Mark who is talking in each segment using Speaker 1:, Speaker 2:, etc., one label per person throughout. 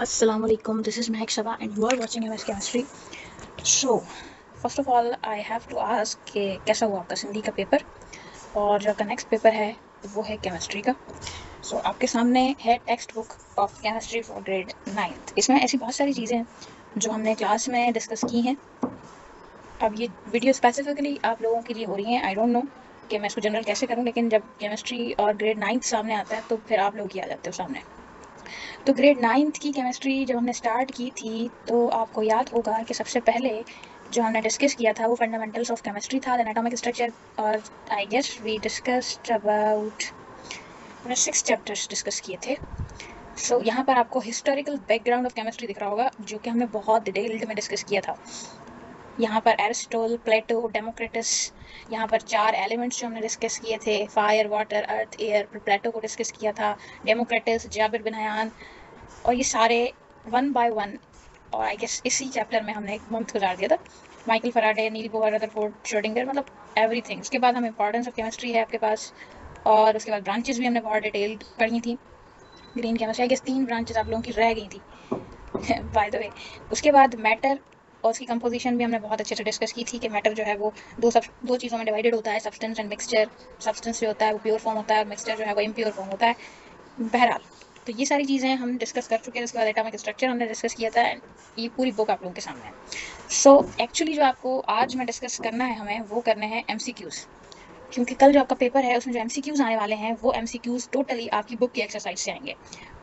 Speaker 1: Assalamualaikum, this is Mehak Shaba and you are watching MS Chemistry. So, first of all, I have to ask कि कैसा हुआ आपका हिंदी का paper और जो आपका नेक्स्ट पेपर है वो है केमिस्ट्री का. सो आपके सामने है text book of chemistry for grade 9th. इसमें ऐसी बहुत सारी चीज़ें हैं जो हमने क्लास में डिस्कस की हैं. अब ये वीडियो स्पेसिफिकली आप लोगों के लिए हो रही हैं. आई डोंट नो कि मैं इसको जनरल कैसे करूँ, लेकिन जब केमिस्ट्री और ग्रेड 9th सामने आता है तो फिर आप लोग ही आ जाते हो सामने. तो ग्रेड 9th की केमिस्ट्री जब हमने स्टार्ट की थी तो आपको याद होगा कि सबसे पहले जो हमने डिस्कस किया था वो फंडामेंटल्स ऑफ केमिस्ट्री था, देन एटॉमिक स्ट्रक्चर, और I guess we discussed about 6 chapters discuss किए थे. सो यहाँ पर आपको हिस्टोरिकल बैकग्राउंड ऑफ केमिस्ट्री दिख रहा होगा जो कि हमने बहुत डिटेल्ड में डिस्कस किया था. यहाँ पर एरिस्टोटल, प्लेटो, डेमोक्रिटस, यहाँ पर 4 एलिमेंट्स जो हमने डिस्कस किए थे, फायर, वाटर, अर्थ, एयर. प्लेटो को डिस्कस किया था, डेमोक्रिटस, जाबिर बिन हयान, और ये सारे वन बाय वन. और आई गेस इसी चैप्टर में हमने एक मंथ गुजार दिया था. माइकल फराडे, नील बोहर, रदरफोर्ड, श्रोडिंगर, मतलब एवरीथिंग. उसके बाद हम इंपॉर्टेंस ऑफ केमिस्ट्री है आपके पास, और उसके बाद ब्रांचेस भी हमने बहुत डिटेल्ड पढ़ी थी. Green chemistry I guess 3 branches आप लोगों की रह गई थी बाय द वे. उसके बाद मैटर और उसकी कंपोजिशन भी हमने बहुत अच्छे से डिस्कस की थी कि मैटर जो है वो दो चीज़ों में डिवाइडेड होता है, सब्सटेंस एंड मिक्सचर. सब्सटेंस जो होता है वो प्योर फॉर्म होता है और मिक्सचर जो है वो इम्प्योर फॉर्म होता है. बहरहाल तो ये सारी चीज़ें हम डिस्कस कर चुके हैं. उसके बाद एटॉमिक स्ट्रक्चर हमने डिस्कस किया था. ये पूरी बुक आप लोगों के सामने है. सो एक्चुअली जो आपको आज में डिस्कस करना है हमें वो करने हैं MCQs, क्योंकि कल जो आपका पेपर है उसमें जो MCQs आने वाले हैं वो MCQs टोटली आपकी बुक की एक्सरसाइज से आएंगे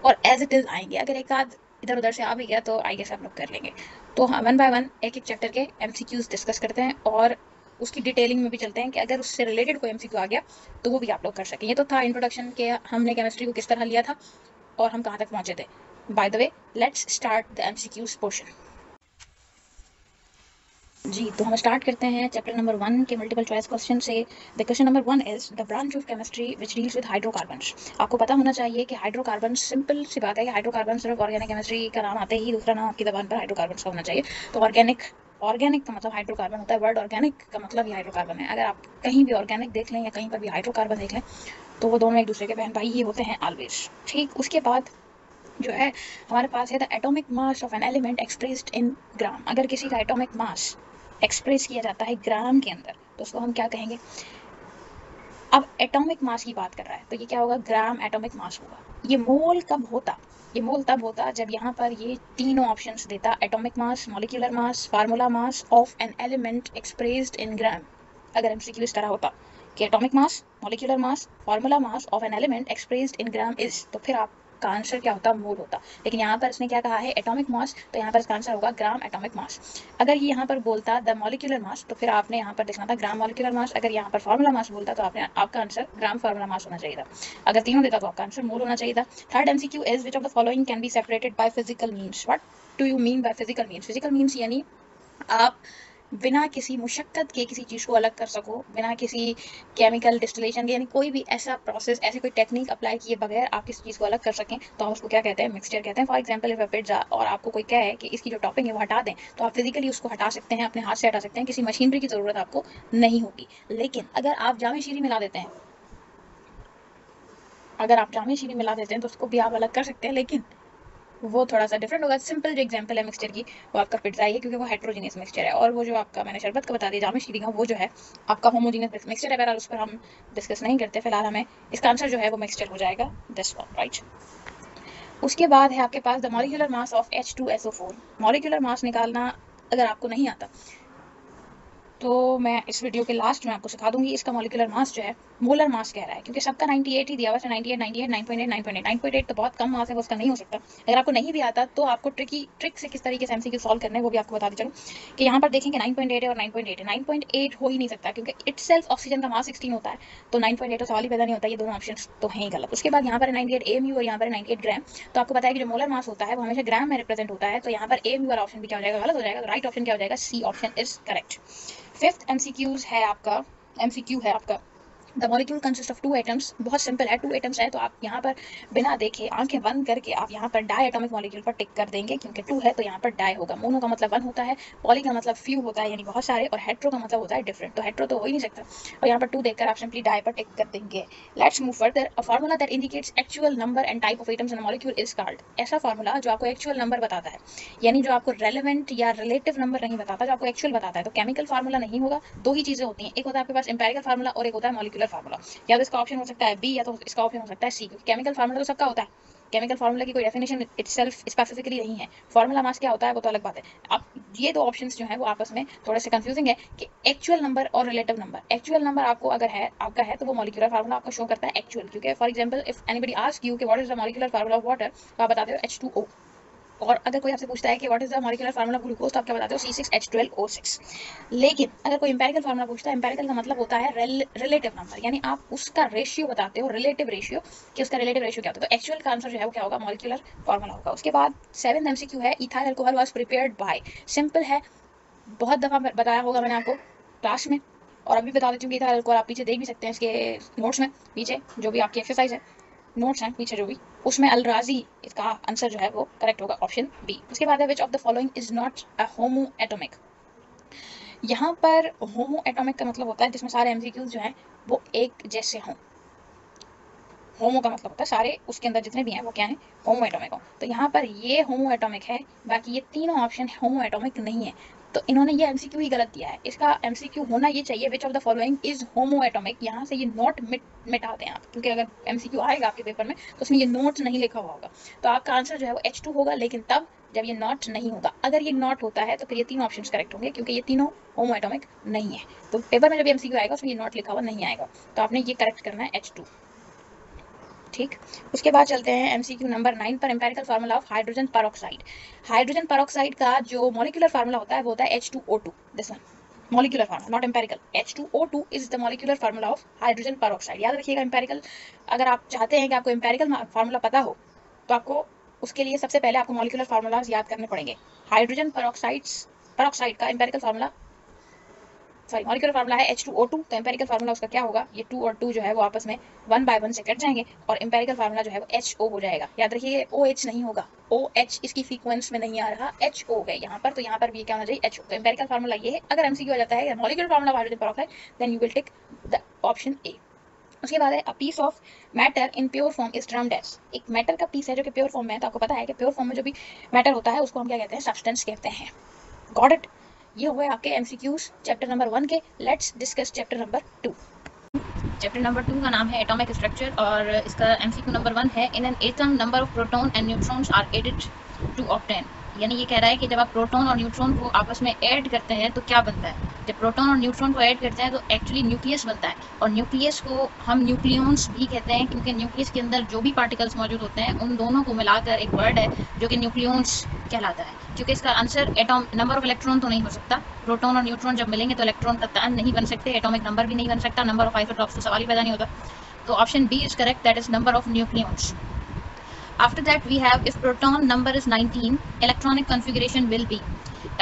Speaker 1: और एज इट इज़ आएंगे. अगर एक आध इधर उधर से आ भी गया तो आई गेस आप लोग कर लेंगे. तो हम वन बाय वन एक एक चैप्टर के MCQs डिस्कस करते हैं और उसकी डिटेलिंग में भी चलते हैं कि अगर उससे रिलेटेड कोई MCQ आ गया तो वो भी आप लोग कर सकें. ये तो था इंट्रोडक्शन के हमने केमिस्ट्री को किस तरह लिया था और हम कहाँ तक पहुँचे थे. By the way, let's start the MCQs portion. जी, तो हम स्टार्ट करते हैं चैप्टर नंबर 1 के मल्टीपल चॉइस क्वेश्चन से. The question number 1 is the branch of chemistry which deals with hydrocarbons. आपको पता होना चाहिए कि हाइड्रोकार्बन, सिंपल सी बात है कि हाइड्रोकार्बन सिर्फ ऑर्गेनिक केमिस्ट्री का नाम आते ही दूसरा नाम आपकी जबान पर हाइड्रोकार्बन का होना चाहिए. तो ऑर्गेनिक का मतलब हाइड्रोकार्बन होता है. वर्ड ऑर्गेनिक का मतलब ही हाइड्रोकार्बन है. अगर आप कहीं भी ऑर्गेनिक देख लें या कहीं पर भी हाइड्रोकार्बन देख लें तो वो दोनों एक दूसरे के बहन भाई ही होते हैं ऑलवेज. ठीक, उसके बाद जो है हमारे पास है the atomic mass of an element expressed in gram. अगर किसी का एटॉमिक मास एक्सप्रेस किया जाता है ग्राम के अंदर तो उसको हम क्या कहेंगे. अब एटॉमिक मास की बात कर रहा है तो ये क्या होगा, ग्राम एटॉमिक मास होगा. ये मोल कब होता, ये मोल तब होता जब यहाँ पर ये तीनों ऑप्शंस देता, atomic mass, molecular mass, formula mass of an element expressed in gram. अगर एमसीक्यू इस तरह होता कि atomic mass, molecular mass, formula mass of an element expressed in gram is, तो फिर आपका आंसर क्या होता, मोल होता. लेकिन यहाँ पर इसने क्या कहा है, एटॉमिक मास, तो यहाँ पर इसका आंसर होगा ग्राम एटॉमिक मास. अगर ये यहाँ पर बोलता द मॉलिक्यूलर मास तो फिर आपने यहाँ पर देखना था ग्राम मॉलिक्यूलर मास. अगर यहाँ पर फार्मूला मास बोलता तो आपने आपका आंसर ग्राम फार्मूला मास होना चाहिए था. अगर तीनों देता तो आपका आंसर मोल होना चाहिए था. Third MCQ is which of the following can be separated by physical means. What do you mean by physical means. Physical means यानी आप बिना किसी मुशक्कत के किसी चीज़ को अलग कर सको, बिना किसी केमिकल डिस्टिलेशन के, यानी कोई भी ऐसा प्रोसेस, ऐसी कोई टेक्निक अप्लाई किए बगैर आप किसी चीज़ को अलग कर सकें तो आप उसको क्या कहते हैं, मिक्सचर कहते हैं. For example if a pizza और आपको कोई कहे कि इसकी जो टॉपिंग है वो हटा दें तो आप फिजिकली उसको हटा सकते हैं, अपने हाथ से हटा सकते हैं, किसी मशीनरी की ज़रूरत आपको नहीं होगी. लेकिन अगर आप जामे शीरी मिला देते हैं, तो उसको भी आप अलग कर सकते हैं, लेकिन वो थोड़ा सा डिफरेंट होगा. सिंपल जो एग्जांपल है मिक्सचर की वो आपका पिज्जा ही है क्योंकि वो हेट्रोजीनियस मिक्सचर है. और वो जो आपका मैंने शरबत का बता दिया जामे शीरी का, वो जो है आपका होमोजीनियस मिक्सचर है. बहरहाल उस पर हम डिस्कस नहीं करते फिलहाल. हमें इसका आंसर जो है वो मिक्सचर हो जाएगा, दिस वन, राइट. उसके बाद है आपके पास the molecular mass of H2SO4. Molecular mass निकालना अगर आपको नहीं आता तो मैं इस वीडियो के लास्ट में आपको सिखा दूंगी. इसका मॉलिक्यूलर मास जो है मोलर मास कह रहा है क्योंकि सबका 98 ही दिया हुआ है. 98, 98, 9.8, 9.8, 9.8 तो बहुत कम मास है, वो उसका नहीं हो सकता. अगर आपको नहीं भी आता तो आपको ट्रिक से किस तरीके से एमसीक्यू सॉल्व करना है वो भी आपको बता दी चलूँ कि यहाँ पर देखेंगे 9.8 है और 9.8 है. 9.8 हो ही नहीं सकता क्योंकि इटसेल्फ ऑक्सीजन का मास 16 होता है, तो 9.8 तो सवाल ही पैदा नहीं होता. ये दोनों ऑप्शन तो हैं ही गलत. उसके बाद यहाँ पर 98 AMU और यहाँ पर 98 ग्राम. तो आपको पता है कि जो मोलर मास होता है वो हमेशा ग्राम में रिप्रेजेंट होता है, तो यहाँ पर AMU वाला ऑप्शन भी क्या हो जाएगा, गलत हो जाएगा. राइट ऑप्शन क्या हो जाएगा, C option is correct. Fifth MCQ है आपका the molecule consist of 2 atoms, बहुत सिंपल है, 2 एटम्स है तो आप यहाँ पर बिना देखे आंखें बंद करके आप यहाँ पर डाई एटॉमिक मॉलिक्यूल पर टिक कर देंगे, क्योंकि 2 है तो यहाँ पर डाई होगा। मोनो का मतलब 1 होता है, पॉली का मतलब फ्यू होता है यानी बहुत सारे, और हेट्रो का मतलब होता है डिफरेंट, तो हेट्रो तो हो ही नहीं सकता, और यहाँ पर 2 देखकर आप सिंपली डाई पर टिक कर देंगे। Let's move further. A formula that indicates actual number and type of atoms in a molecule is called, ऐसा फार्मूला जो आपको एक्चुअल नंबर बताता है, यानी जो आपको रेलेवेंट या रिलेटिव नंबर नहीं बताता, जो आपको एक्चुअल बताता है, तो केमिकल फार्मूला नहीं होगा। दो ही चीजें होती हैं, एक होता है आपके पास एम्पिरिकल फार्मूला और एक होता है मॉलिक्यूलर फार्मूला। या तो इसका ऑप्शन हो सकता है बी या तो इसका ऑप्शन हो सकता है सी, क्योंकि केमिकल फार्मूला तो सबका होता है, केमिकल फार्मूला की कोई डेफिनेशन इटसेल्फ स्पेसिफिकली नहीं है। फार्मूला मास क्या होता है वो तो अलग बात है। अब ये दो ऑप्शंस जो है वो आपस में थोड़े से कंफ्यूजिंग है कि एक्चुअल नंबर और रिलेटिव नंबर। एक्चुअल नंबर आपको अगर है आपका है तो वो मॉलिक्यूलर फार्मूला आपको शो करता है एक्चुअल, क्योंकि for example if anybody ask you कि what is the molecular formula of water, तो आप बताते हो H2O। और अगर कोई आपसे पूछता है कि what is the molecular formula of glucose, तो आप क्या बताते हो C6H12O6। लेकिन अगर कोई एम्पिरिकल फार्मूला पूछता है, एम्पिरिकल का मतलब होता है रिलेटिव नंबर, यानी आप उसका रेशियो बताते हो, रिलेटिव रेशियो, कि उसका रिलेटिव रेशियो क्या होता है। तो एक्चुअल का आंसर जो है वो क्या होगा, मॉलिक्यूलर फार्मूला होगा। उसके बाद 7th MCQ है, ethyl alcohol was prepared by. Simple है, बहुत दफा बताया होगा मैंने आपको क्लास में, और अभी बता देती हूँ कि इथाइल अल्कोहल आप पीछे देख भी सकते हैं इसके नोट्स में, पीछे जो भी आपकी एक्सरसाइज है नोट्स हैं पीछे जो भी, उसमें अलराजी इसका आंसर जो है वो करेक्ट होगा, ऑप्शन बी। उसके बाद है which of the following is not a homo atomic. यहाँ पर होमो एटॉमिक का मतलब होता है जिसमें सारे एमसीक्यूज जो हैं वो एक जैसे हों। होमो का मतलब होता है सारे उसके अंदर जितने भी हैं वो क्या है, होमो एटॉमिक हो। तो यहाँ पर ये होमो एटॉमिक है, बाकी ये तीनों ऑप्शन होमो एटॉमिक नहीं है, तो इन्होंने ये एमसीक्यू ही गलत दिया है। इसका एमसीक्यू होना ये चाहिए which of the following is homo atomic, यहाँ से ये नोट मिटा दें आप, क्योंकि अगर एमसीक्यू आएगा आपके पेपर में तो उसमें ये नोट नहीं लिखा हुआ होगा। तो आपका आंसर जो है वो H2 होगा, लेकिन तब जब ये नॉट नहीं होगा। अगर ये नॉट होता है तो फिर ये तीनों ऑप्शंस करेक्ट होंगे, क्योंकि ये तीनों होमो एटॉमिक नहीं है। तो पेपर में जब एमसीक्यू आएगा उसमें ये नॉट लिखा हुआ नहीं आएगा, तो आपने ये करेक्ट करना है H2। ठीक, उसके बाद चलते हैं MCQ नंबर 9 पर, empirical formula of hydrogen peroxide. Hydrogen peroxide का जो मॉलिक्यूलर फार्मूला होता है वो होता है H2O2। This one molecular formula, not empirical. H2O2 is the molecular formula of hydrogen peroxide. याद रखिएगा एम्पिरिकल, अगर आप चाहते हैं कि आपको एम्पिरिकल फार्मूला पता हो तो आपको उसके लिए सबसे पहले आपको मॉलिक्यूलर फार्मूलाज याद करने पड़ेंगे। हाइड्रोजन पेरोक्साइड का empirical formula, sorry molecular formula है H2O2, तो एम्पिरिकल फार्मूला उसका क्या होगा, ये 2 और 2 जो है वो आपस में 1 by 1 से कट जाएंगे और एम्पिरिकल फार्मूला जो है वो HO हो जाएगा। याद रखिए OH नहीं होगा, OH इसकी सीक्वेंस में नहीं आ रहा, HO है यहाँ पर, तो यहाँ पर भी क्या होना चाहिए HO। तो एम्पिरिकल फार्मूला ये है। अगर एमसीक्यू आ जाता है molecular formula of hydrogen peroxide, then you will tick the option A. उसके बाद है a piece of matter in pure form is termed as. एक मैटर का पीस है जो कि प्योर फॉर्म में है, तो आपको पता है कि प्योर फॉर्म में जो भी मैटर होता है उसको हम क्या कहते हैं, सब्सटेंस कहते हैं। Got it. ये हुए आपके एमसीक्यूज चैप्टर नंबर 1 के। Let's discuss chapter number 2। Chapter number 2 का नाम है एटॉमिक स्ट्रक्चर, और इसका एमसीक्यू नंबर 1 है, in an atom number of proton and neutrons are added to obtain. यानी ये कह रहा है कि जब आप प्रोटॉन और न्यूट्रॉन को आपस में ऐड करते हैं तो क्या बनता है। जब प्रोटॉन और न्यूट्रॉन को ऐड करते हैं तो एक्चुअली न्यूक्लियस बनता है, और न्यूक्लियस को हम न्यूक्लियॉन्स भी कहते हैं, क्योंकि न्यूक्लियस के अंदर जो भी पार्टिकल्स मौजूद होते हैं उन दोनों को मिलाकर एक वर्ड है जो कि न्यूक्लियॉन्स कहलाता है। क्योंकि इसका answer atom number of electron तो नहीं हो सकता, प्रोटॉन और न्यूट्रॉन जब मिलेंगे तो इलेक्ट्रॉन का तान नहीं बन सकते, एटॉमिक नंबर भी नहीं बन सकता, नंबर ऑफ आइसोटॉप्स तो सवाल ही पैदा नहीं होता। तो option B is correct, that is number of nucleons. After that we have if proton number is 19, electronic configuration will be।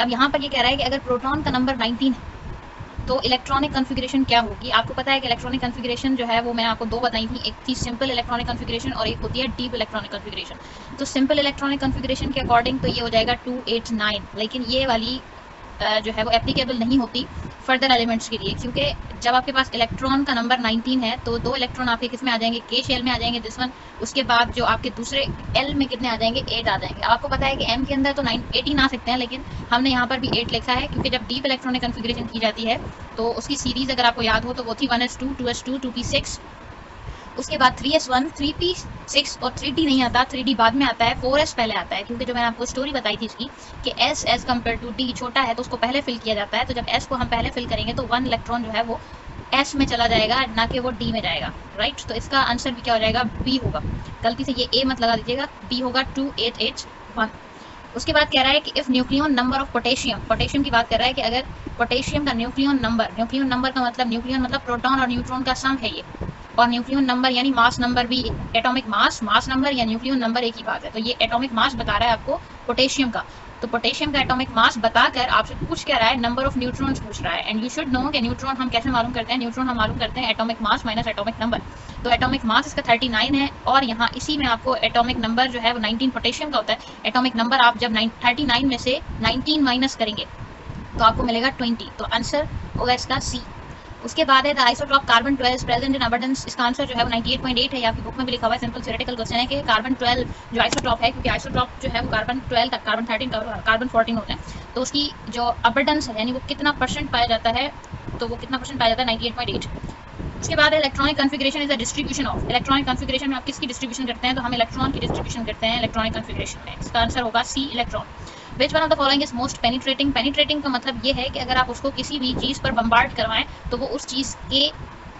Speaker 1: अब यहाँ पर ये कह रहा है कि अगर प्रोटॉन का नंबर 19 है तो इलेक्ट्रॉनिक कन्फिगरेशन क्या होगी। आपको पता है कि इलेक्ट्रॉनिक कन्फिगरेशन जो है वो मैंने आपको दो बताई थी, एक थी सिंपल इलेक्ट्रॉनिक कन्फिगरेशन और एक होती है डीप इलेक्ट्रॉनिक कन्फिगरेशन। तो सिंपल इलेक्ट्रॉनिक कन्फिगरेशन के अकॉर्डिंग तो ये हो जाएगा 289, लेकिन ये वाली जो है वो एप्लीकेबल नहीं होती फर्दर एलिमेंट्स के लिए, क्योंकि जब आपके पास इलेक्ट्रॉन का नंबर 19 है तो 2 इलेक्ट्रॉन आपके किस में आ जाएंगे, के शेल में आ जाएंगे, दिस वन। उसके बाद जो आपके दूसरे एल में कितने आ जाएंगे, 8 आ जाएंगे। आपको पता है कि एम के अंदर तो 18 आ सकते हैं, लेकिन हमने यहाँ पर भी 8 लिखा है, क्योंकि जब डीप इलेक्ट्रॉनिक कन्फिगरेशन की जाती है तो उसकी सीरीज अगर आपको याद हो तो वो थी 1s2, 2s2, 2p6, उसके बाद 3s1, 3p6 और 3d नहीं आता, 3d बाद में आता है, 4s पहले आता है, क्योंकि जो मैंने आपको स्टोरी बताई थी इसकी कि s as compare to d छोटा है तो उसको पहले फिल किया जाता है। तो जब s को हम पहले फिल करेंगे तो 1 इलेक्ट्रॉन जो है वो s में चला जाएगा, ना कि वो d में जाएगा, राइट। तो इसका आंसर भी क्या हो जाएगा, b होगा। गलती से ये a मत लगा दीजिएगा, b होगा 2881। उसके बाद कह रहा है कि if nucleon number of potassium की बात कर रहा है कि अगर पोटेशियम का न्यूक्लियन नंबर का मतलब न्यूक्लियन मतलब प्रोटॉन और न्यूट्रॉन का सम है ये, और न्यूक्लियन नंबर यानी मास नंबर भी, एटॉमिक मास नंबर या न्यूक्लियन नंबर एक ही बात है। तो ये एटॉमिक मास बता रहा है आपको पोटेशियम का, तो पोटेशियम का एटॉमिक मास बताकर आपसे पूछ क्या रहा है, नंबर ऑफ न्यूट्रॉन्स पूछ रहा है। एंड यू शुड नो कि न्यूट्रॉन हम कैसे मालूम करते हैं, न्यूट्रॉन हम मालूम करते हैं atomic mass minus atomic number. तो एटॉमिक मास इसका 39 है और यहाँ इसी में आपको एटॉमिक नंबर जो है वो 19 पोटेशियम का होता है। एटॉमिक नंबर आप जब 39 में से 19 माइनस करेंगे तो आपको मिलेगा 20, तो आंसर होगा इसका सी। उसके बाद है the isotope carbon 12 present in abundance. इसका आंसर जो है वो 98.8 है, ये आपकी बुक में भी लिखा हुआ है। सिंपल थ्योरेटिकल क्वेश्चन है कि कार्बन 12 जो आइसोटॉप है, क्योंकि आइसोटॉप जो है वो कार्बन 12 तक कार्बन 13 कार्बन 14 होते हैं, तो उसकी जो अबंडेंस है यानी वो कितना परसेंट पाया जाता है, तो वो कितना परसेंट पाया जाता है 98.8। उसके बाद है electronic configuration is a distribution of. Electronic configuration में आप किसकी डिस्ट्रीब्यूशन करते हैं, तो हम इलेक्ट्रॉन की डिस्ट्रीब्यूशन करते हैं इलेक्ट्रॉनिक कॉन्फ़िगरेशन में। इसका आंसर होगा C electron. Which one of the following is most penetrating. Penetrating का मतलब ये है कि अगर आप उसको किसी भी चीज़ पर बम्बार्ड करवाएं तो वो उस चीज़ के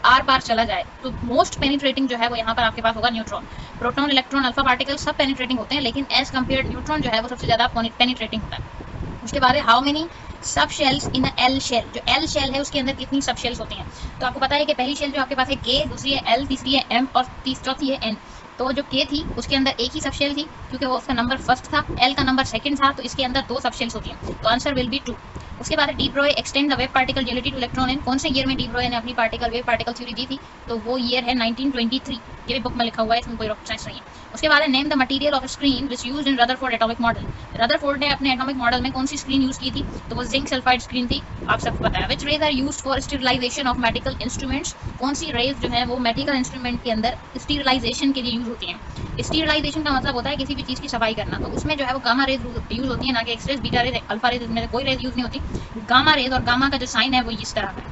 Speaker 1: आर पार चला जाए, तो मोस्ट पेनिट्रेटिंग जो है वो यहाँ पर आपके पास होगा neutron. Proton, electron, alpha particle सब पेनिट्रेटिंग होते हैं, लेकिन एज कम्पेयर न्यूट्रॉन जो है वो सबसे ज़्यादा पेनिट्रेटिंग होता है। उसके बाद है how many sub shells in L shell. जो एल शेल है उसके अंदर कितनी सब शेल्स होती हैं, तो आपको पता है कि पहली शेल जो आपके पास है के, दूसरी है एल, तीसरी है एम और चौथी है एन। तो जो के थी उसके अंदर एक ही सब शेल थी क्योंकि वो उसका नंबर फर्स्ट था, एल का नंबर सेकंड था, तो इसके अंदर 2 सब शेल्स होती हैं, तो आंसर विल बी 2। उसके बाद de Broglie extend the wave particle relative to electron in. कौन से ईयर में डी ब्रोय ने अपनी वेव पार्टिकल थ्योरी दी थी, तो वो ईयर है 1923। ये भी बुक में लिखा हुआ है, इसमें कोई रॉकेट साइंस नहीं है। उसके बाद है name the material of screen which used in Rutherford atomic model. Rutherford ने अपने एटॉमिक मॉडल में कौन सी स्क्रीन यूज की थी, तो वो जिंक सल्फाइड स्क्रीन थी, आप सबको पता है। Which rays are used for sterilization of medical instruments. कौन सी रेज जो है वो मेडिकल इंस्ट्रूमेंट के अंदर स्टीरिलाइजेशन के लिए यूज होती हैं। स्टीरिलाइजेशन का मतलब होता है किसी भी चीज़ की सफाई करना, तो उसमें जो है वो गामा रेज यूज होती है, ना कि X rays, beta rays, alpha rays, इसमें कोई रेज यूज नहीं होती। गामा रेज और गामा का जो साइन है वो इस तरह का है।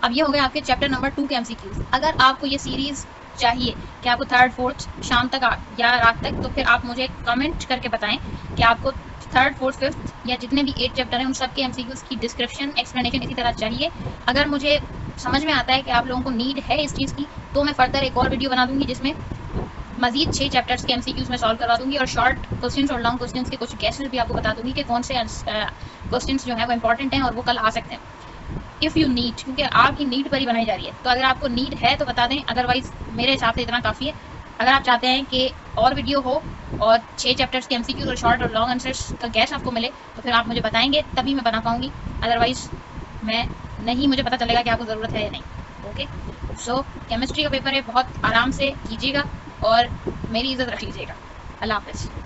Speaker 1: अब ये हो गया आपके चैप्टर नंबर 2 के एमसीक्यूज। अगर आपको ये सीरीज चाहिए कि आपको 3rd 4th शाम तक या रात तक, तो फिर आप मुझे कमेंट करके बताएं कि आपको 3rd 4th 5th या जितने भी 8 चैप्टर हैं उन सब के एमसीक्यूज की डिस्क्रिप्शन एक्सप्लेनेशन इसी तरह चाहिए। अगर मुझे समझ में आता है कि आप लोगों को नीड है इस चीज़ की, तो मैं फर्दर एक और वीडियो बना दूंगी जिसमें मजीद 6 चैप्टर्स के एमसीक्यूज में सॉल्व करवा दूंगी और शॉर्ट क्वेश्चंस और लॉन्ग क्वेश्चंस के कुछ गेसेस भी आपको बता दूंगी कि कौन से क्वेश्चंस जो है वो इंपॉर्टेंट हैं और वो कल आ सकते हैं। इफ़ यू नीड, क्योंकि आपकी नीड पर ही बनाई जा रही है, तो अगर आपको नीड है तो बता दें, अदरवाइज मेरे हिसाब से इतना काफ़ी है। अगर आप चाहते हैं कि और वीडियो हो और 6 चैप्टर्स के एमसीक्यूज और शॉर्ट और लॉन्ग आंसर्स का गैस आपको मिले, तो फिर आप मुझे बताएंगे, तभी मैं बना पाऊंगी, अदरवाइज मैं नहीं, मुझे पता चलेगा कि आपको ज़रूरत है या नहीं। ओके, सो केमिस्ट्री का पेपर है, बहुत आराम से कीजिएगा और मेरी इज्जत रख लीजिएगा। अल्लाह हाफ़िज़।